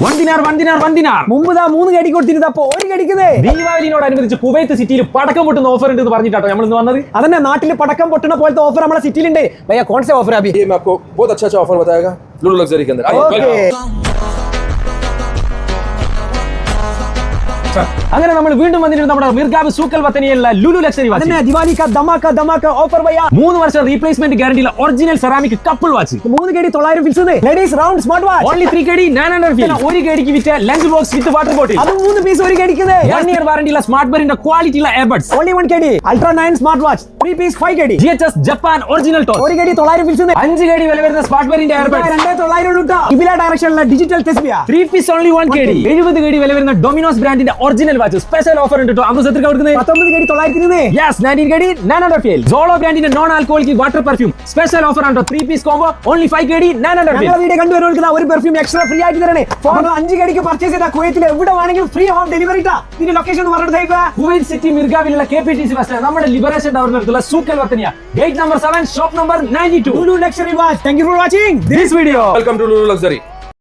മുമ്പ് 3 കടി കൊടുത്തിരുന്നു, അപ്പൊ ഒരു കടിക്കുന്നേ. ദീപാവലിനോടനുബന്ധിച്ച് കുവൈത്ത് സിറ്റിയിൽ പടക്കം പൊട്ടുന്ന ഓഫർ ഉണ്ട് പറഞ്ഞിട്ടോ നമ്മൾ ഇന്ന് വന്നത്. അതന്നെ, നാട്ടിൽ പടക്കം പൊട്ടുന്ന പോലത്തെ ഓഫർ നമ്മുടെ സിറ്റിയിലുണ്ട്. भैया कौन सा ऑफर है अभी? ये मैं आपको बहुत अच्छा ऑफर बताएगा लुलु लग्जरी के अंदर। അങ്ങനെ നമ്മൾ വീണ്ടും വന്നിരുന്നു നമ്മുടെ മിർഗാവ് സൂക്കൽ വത്തനിയിലുള്ള ലുലു ലക്ഷറി വാച്ച്. അതന്നെ, ദിവാലി കാ ധമാക ഓഫർ भैया. 3 വർഷം റീപ്ലേസ്മെന്റ് ഗ്യാരണ്ടിയുള്ള ഒറിജിനൽ സെറാമിക് കപ്പിൾ വാച്ച്. 3 കടി 900 fix. Ladies round smart watch only 3 കടി 900 ഫീൽ. ഒരു കടിക്ക് വിറ്റ lunch box with water bottle. അത് 3 പീസ് ഒരു കടിക്കുന്നേ. 1 ഇയർ വാറന്റിയുള്ള സ്മാർട്ട് ബെറിന്റെ ക്വാളിറ്റിയുള്ള എയർബഡ്സ്. ഓൺലി 1 കടി അൾട്രാ 9 സ്മാർട്ട് വാച്ച് 3 പീസ് 5 കടി. GHS Japan original torch. ഒരു കടി 900 ഫിക്സ്. 5 കടി വില വരുന്ന സ്മാർട്ട് ബെറിന്റെ എയർബഡ്സ് 2900 രൂപ. ഇബില ഡയറക്ഷനിലുള്ള ഡിജിറ്റൽ തെസ്ബിയ 3 പീസ് ഓൺലി 1 കടി. 70 കടി വില വരുന്ന ഡൊമിനോസ് ബ്രാൻഡിന്റെ ഒറിജിനൽ വാച്ച്. സ്പെഷ്യൽ ഓഫർ ഉണ്ട് കേട്ടോ. അമൃത് എത്ര കൊടുക്കുന്നത്? 19 കടി 900. യെസ്, 19 കടി 900 ഫീൽ. സോളോ ബ്രാൻഡിന്റെ non alcoholic water perfume special offer ആണ്. 3 പീസ് കോംബോ ഓൺലി 5 കടി 900 ഫീൽ. ഞങ്ങൾ വീഡിയോ കണ്ടുവരുന്ന ഒരു പെർഫ്യൂം എക്സ്ട്രാ ഫ്രീ ആയിട്ട് തരണേ. ഫോൺ 5 കടിക്ക് പർച്ചേസ് ചെയ്താൽ കുവൈത്തിൽ എവിടെ വേണമെങ്കിലും ഫ്രീ ഹോം ഡെലിവറി ഇട്ടാ. ഇതിന്റെ ലൊക്കേഷൻ പറഞ്ഞിട്ടേക്കുക. കുവൈറ്റ് സിറ്റി മിർഗാവിലുള്ള KPTC ബസ് സ്റ്റാൻഡ്, നമ്മുടെ ലിബറേഷൻ ടവറിന് അടുത്തുള്ള Souq Al Watania, gate number 7, shop number 92. Lulu Luxury Watch. Thank you for watching this video. Welcome to Lulu Luxury.